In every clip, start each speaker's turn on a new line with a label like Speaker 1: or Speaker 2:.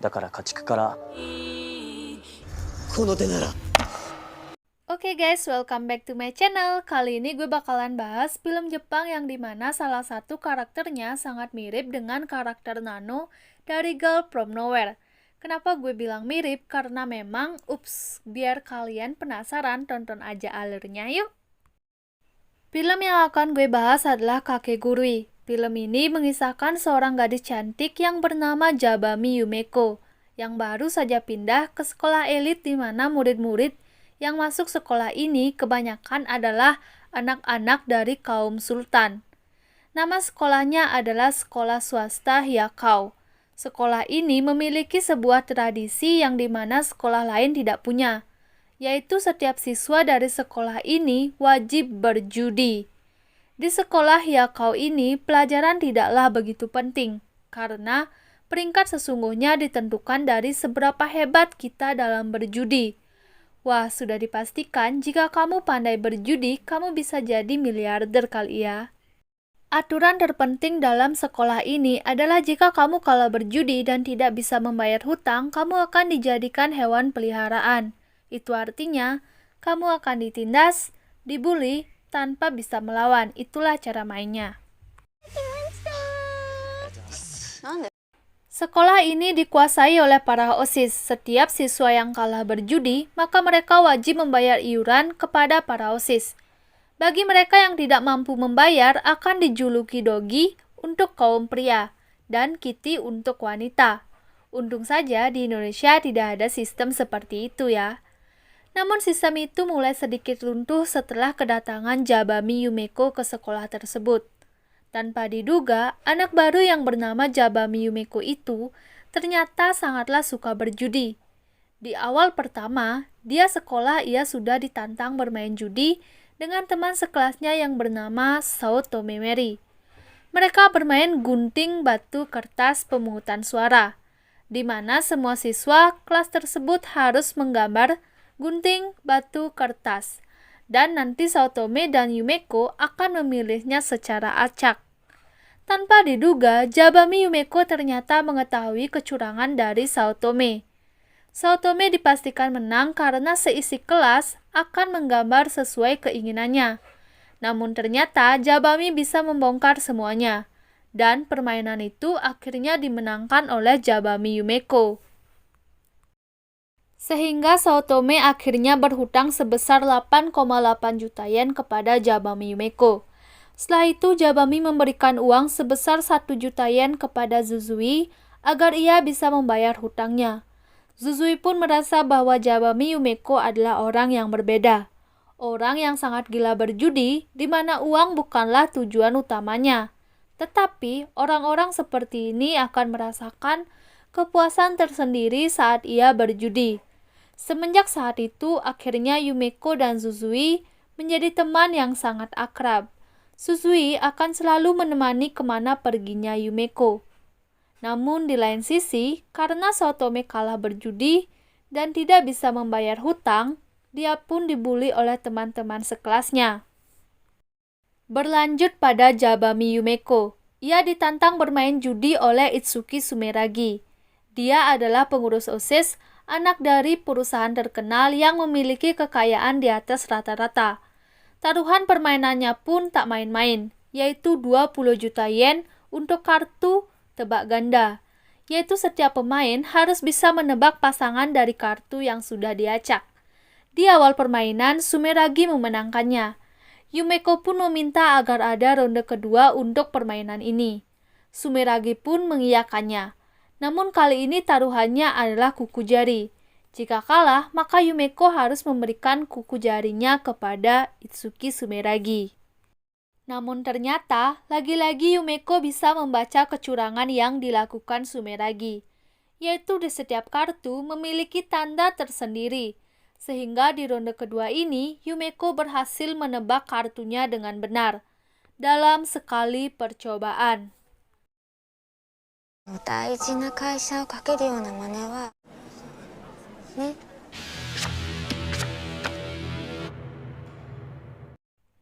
Speaker 1: だから家畜から。
Speaker 2: この手なら。
Speaker 3: Oke guys, welcome back to my channel. Kali ini gue bakalan bahas film Jepang yang dimana salah satu karakternya sangat mirip dengan karakter Nano dari Girl From Nowhere. Kenapa gue bilang mirip? Karena memang, biar kalian penasaran, tonton aja alurnya yuk. Film yang akan gue bahas adalah Kakegurui. Film ini mengisahkan seorang gadis cantik yang bernama Jabami Yumeko, yang baru saja pindah ke sekolah elit di mana murid-murid yang masuk sekolah ini kebanyakan adalah anak-anak dari kaum sultan. Nama sekolahnya adalah Sekolah Swasta Hyakau. Sekolah ini memiliki sebuah tradisi yang dimana sekolah lain tidak punya, yaitu setiap siswa dari sekolah ini wajib berjudi. Di sekolah Hyakau ini, pelajaran tidaklah begitu penting, karena peringkat sesungguhnya ditentukan dari seberapa hebat kita dalam berjudi. Wah, sudah dipastikan jika kamu pandai berjudi, kamu bisa jadi miliarder kali ya. Aturan terpenting dalam sekolah ini adalah jika kamu kalah berjudi dan tidak bisa membayar hutang, kamu akan dijadikan hewan peliharaan. Itu artinya, kamu akan ditindas, dibully, tanpa bisa melawan. Itulah cara mainnya. Sekolah ini dikuasai oleh para OSIS. Setiap siswa yang kalah berjudi, maka mereka wajib membayar iuran kepada para OSIS. Bagi mereka yang tidak mampu membayar, akan dijuluki dogi untuk kaum pria dan kitty untuk wanita. Untung saja di Indonesia tidak ada sistem seperti itu ya. Namun sistem itu mulai sedikit runtuh setelah kedatangan Jabami Yumeko ke sekolah tersebut. Tanpa diduga, anak baru yang bernama Jabami Yumeko itu ternyata sangatlah suka berjudi. Di awal pertama, dia sudah ditantang bermain judi dengan teman sekelasnya yang bernama Saotome Meri. Mereka bermain gunting batu kertas pemungutan suara, di mana semua siswa kelas tersebut harus menggambar gunting batu kertas. Dan nanti Saotome dan Yumeko akan memilihnya secara acak. Tanpa diduga, Jabami Yumeko ternyata mengetahui kecurangan dari Saotome. Saotome dipastikan menang karena seisi kelas akan menggambar sesuai keinginannya. Namun ternyata Jabami bisa membongkar semuanya. Dan permainan itu akhirnya dimenangkan oleh Jabami Yumeko. Sehingga Saotome akhirnya berhutang sebesar 8,8 juta yen kepada Jabami Yumeko. Setelah itu Jabami memberikan uang sebesar 1 juta yen kepada Zuzui agar ia bisa membayar hutangnya. Zuzui pun merasa bahwa Jabami Yumeko adalah orang yang berbeda. Orang yang sangat gila berjudi, di mana uang bukanlah tujuan utamanya. Tetapi orang-orang seperti ini akan merasakan kepuasan tersendiri saat ia berjudi. Semenjak saat itu, akhirnya Yumeko dan Zuzui menjadi teman yang sangat akrab. Zuzui akan selalu menemani kemana perginya Yumeko. Namun di lain sisi, karena Saotome kalah berjudi dan tidak bisa membayar hutang, dia pun dibully oleh teman-teman sekelasnya. Berlanjut pada Jabami Yumeko. Ia ditantang bermain judi oleh Itsuki Sumeragi. Dia adalah pengurus OSIS, anak dari perusahaan terkenal yang memiliki kekayaan di atas rata-rata. Taruhan permainannya pun tak main-main, yaitu 20 juta yen untuk kartu tebak ganda, yaitu setiap pemain harus bisa menebak pasangan dari kartu yang sudah diacak. Di awal permainan, Sumeragi memenangkannya. Yumeko pun meminta agar ada ronde kedua untuk permainan ini. Sumeragi pun mengiyakannya. Namun kali ini taruhannya adalah kuku jari. Jika kalah, maka Yumeko harus memberikan kuku jarinya kepada Itsuki Sumeragi. Namun ternyata, lagi-lagi Yumeko bisa membaca kecurangan yang dilakukan Sumeragi, yaitu di setiap kartu memiliki tanda tersendiri. Sehingga di ronde kedua ini, Yumeko berhasil menebak kartunya dengan benar, dalam sekali percobaan.
Speaker 4: 大事な会社をかけるような真似はね。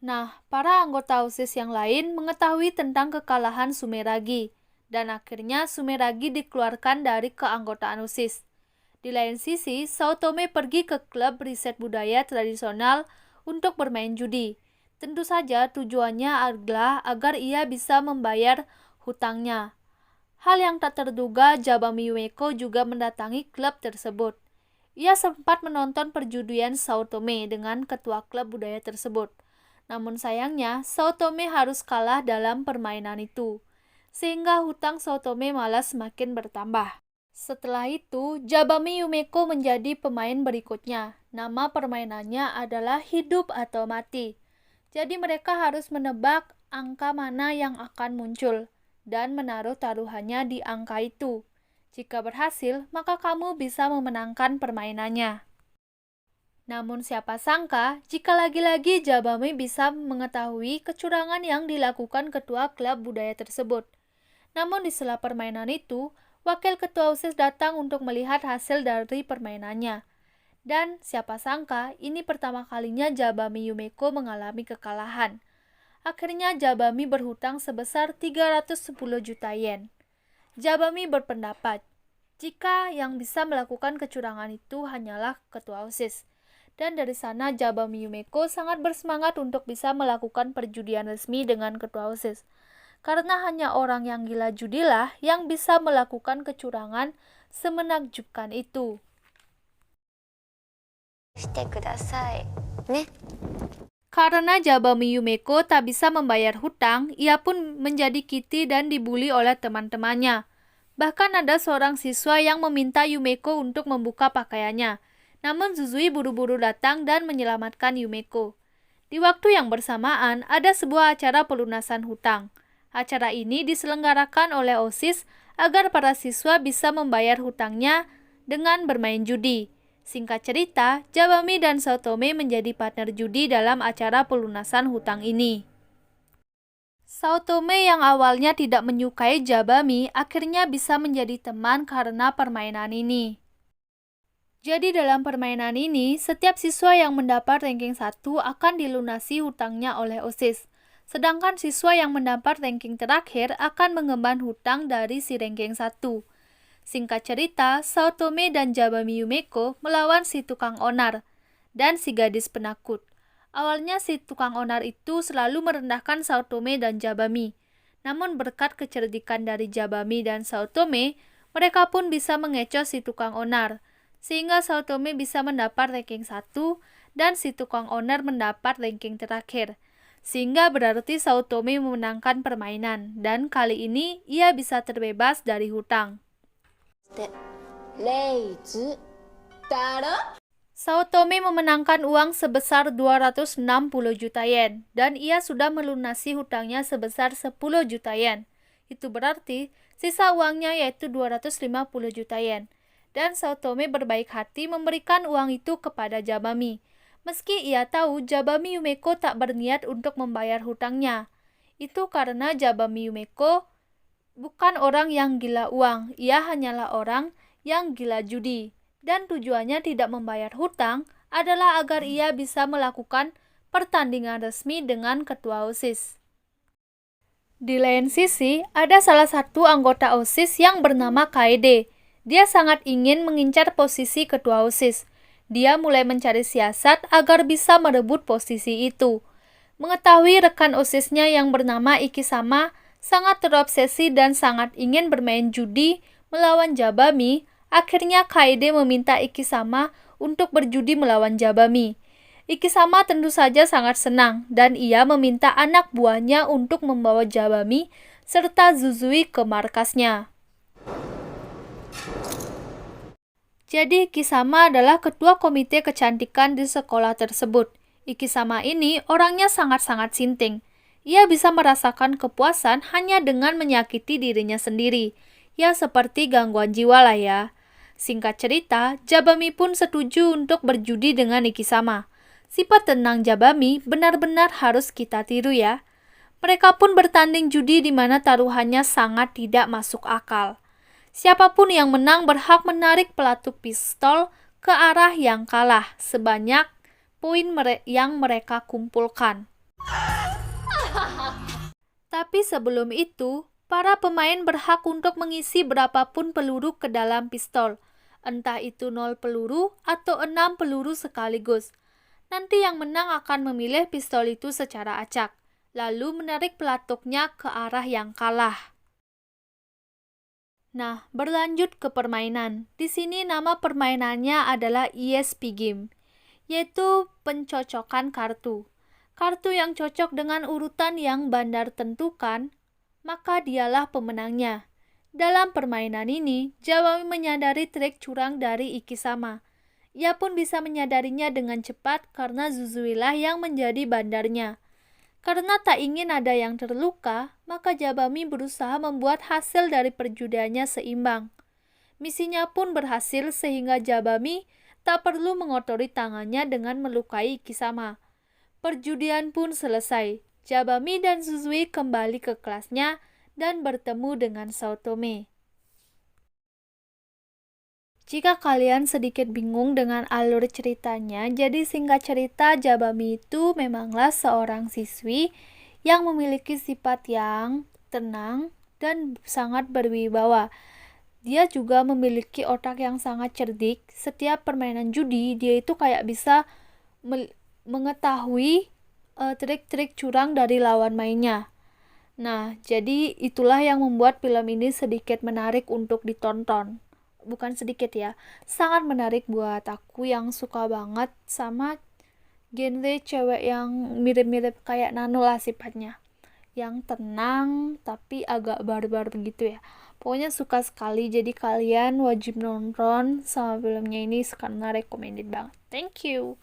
Speaker 3: Nah, para anggota OSIS yang lain mengetahui tentang kekalahan Sumeragi. dan akhirnya Sumeragi dikeluarkan dari keanggotaan OSIS. Di lain sisi, Saotome pergi ke klub riset budaya tradisional untuk bermain judi. Tentu saja tujuannya adalah agar ia bisa membayar hutangnya. Hal yang tak terduga, Jabami Yumeko juga mendatangi klub tersebut. Ia sempat menonton perjudian Saotome dengan ketua klub budaya tersebut. Namun sayangnya, Saotome harus kalah dalam permainan itu, sehingga hutang Saotome malah semakin bertambah. Setelah itu, Jabami Yumeko menjadi pemain berikutnya. Nama permainannya adalah hidup atau mati. Jadi mereka harus menebak angka mana yang akan muncul dan menaruh taruhannya di angka itu. Jika berhasil, maka kamu bisa memenangkan permainannya. Namun siapa sangka, jika lagi-lagi Jabami bisa mengetahui kecurangan yang dilakukan ketua klub budaya tersebut. Namun di sela permainan itu, wakil ketua OSIS datang untuk melihat hasil dari permainannya. Dan siapa sangka, ini pertama kalinya Jabami Yumeko mengalami kekalahan. Akhirnya Jabami berhutang sebesar 310 juta yen. Jabami berpendapat, jika yang bisa melakukan kecurangan itu hanyalah ketua OSIS. Dan dari sana Jabami Yumeko sangat bersemangat untuk bisa melakukan perjudian resmi dengan ketua OSIS. Karena hanya orang yang gila judilah yang bisa melakukan kecurangan semenakjubkan itu.
Speaker 4: してくださいね。
Speaker 3: Karena Jabami Yumeko tak bisa membayar hutang, ia pun menjadi kiti dan dibully oleh teman-temannya. Bahkan ada seorang siswa yang meminta Yumeko untuk membuka pakaiannya. Namun Zuzui buru-buru datang dan menyelamatkan Yumeko. Di waktu yang bersamaan, ada sebuah acara pelunasan hutang. Acara ini diselenggarakan oleh OSIS agar para siswa bisa membayar hutangnya dengan bermain judi. Singkat cerita, Jabami dan Saotome menjadi partner judi dalam acara pelunasan hutang ini. Saotome yang awalnya tidak menyukai Jabami akhirnya bisa menjadi teman karena permainan ini. Jadi dalam permainan ini, setiap siswa yang mendapat ranking 1 akan dilunasi hutangnya oleh OSIS. Sedangkan siswa yang mendapat ranking terakhir akan mengemban hutang dari si ranking 1. Singkat cerita, Saotome dan Jabami Yumeko melawan si tukang onar dan si gadis penakut. Awalnya si tukang onar itu selalu merendahkan Saotome dan Jabami. Namun berkat kecerdikan dari Jabami dan Saotome, mereka pun bisa mengecoh si tukang onar. Sehingga Saotome bisa mendapat ranking 1 dan si tukang onar mendapat ranking terakhir. Sehingga berarti Saotome memenangkan permainan dan kali ini ia bisa terbebas dari hutang. Saotome memenangkan uang sebesar 260 juta yen dan ia sudah melunasi hutangnya sebesar 10 juta yen. Itu berarti sisa uangnya yaitu 250 juta yen. Dan Saotome berbaik hati memberikan uang itu kepada Jabami. Meski ia tahu Jabami Yumeko tak berniat untuk membayar hutangnya. Itu karena Jabami Yumeko bukan orang yang gila uang, ia hanyalah orang yang gila judi. Dan tujuannya tidak membayar hutang adalah agar ia bisa melakukan pertandingan resmi dengan ketua OSIS. Di lain sisi, ada salah satu anggota OSIS yang bernama Kaede. Dia sangat ingin mengincar posisi ketua OSIS. Dia mulai mencari siasat agar bisa merebut posisi itu. Mengetahui rekan OSISnya yang bernama Ikisama sangat terobsesi dan sangat ingin bermain judi melawan Jabami, akhirnya Kaede meminta Ikisama untuk berjudi melawan Jabami. Ikisama tentu saja sangat senang dan ia meminta anak buahnya untuk membawa Jabami serta Zuzui ke markasnya. Jadi Ikisama adalah ketua komite kecantikan di sekolah tersebut. Ikisama ini orangnya sangat-sangat sinting. Ia bisa merasakan kepuasan hanya dengan menyakiti dirinya sendiri. Ya seperti gangguan jiwa lah ya. Singkat cerita, Jabami pun setuju untuk berjudi dengan Ikisama. Sifat tenang Jabami benar-benar harus kita tiru ya. Mereka pun bertanding judi di mana taruhannya sangat tidak masuk akal. Siapapun yang menang berhak menarik pelatuk pistol ke arah yang kalah sebanyak poin yang mereka kumpulkan. Tapi sebelum itu, Para pemain berhak untuk mengisi berapapun peluru ke dalam pistol, entah itu 0 peluru atau 6 peluru sekaligus. Nanti yang menang akan memilih pistol itu secara acak, lalu menarik pelatuknya ke arah yang kalah. Nah, berlanjut ke permainan. Di sini nama permainannya adalah ESP Game, yaitu pencocokan kartu. Kartu yang cocok dengan urutan yang bandar tentukan, maka dialah pemenangnya. Dalam permainan ini, Jabami menyadari trik curang dari Ikisama. Ia pun bisa menyadarinya dengan cepat karena Zuzui-lah yang menjadi bandarnya. Karena tak ingin ada yang terluka, maka Jabami berusaha membuat hasil dari perjudiannya seimbang. Misinya pun berhasil sehingga Jabami tak perlu mengotori tangannya dengan melukai Ikisama. Perjudian pun selesai. Jabami dan Zuzui kembali ke kelasnya dan bertemu dengan Saotome. Jika kalian sedikit bingung dengan alur ceritanya, jadi singkat cerita, Jabami itu memanglah seorang siswi yang memiliki sifat yang tenang dan sangat berwibawa. Dia juga memiliki otak yang sangat cerdik. Setiap permainan judi, dia itu kayak bisa mengetahui trik-trik curang dari lawan mainnya. Nah, jadi itulah yang membuat film ini sedikit menarik untuk ditonton. Bukan sedikit ya, sangat menarik buat aku yang suka banget sama genre cewek yang mirip-mirip kayak Nano lah sifatnya. Yang tenang tapi agak barbar begitu ya. Pokoknya suka sekali, jadi kalian wajib nonton sama filmnya ini karena recommended banget. Thank you.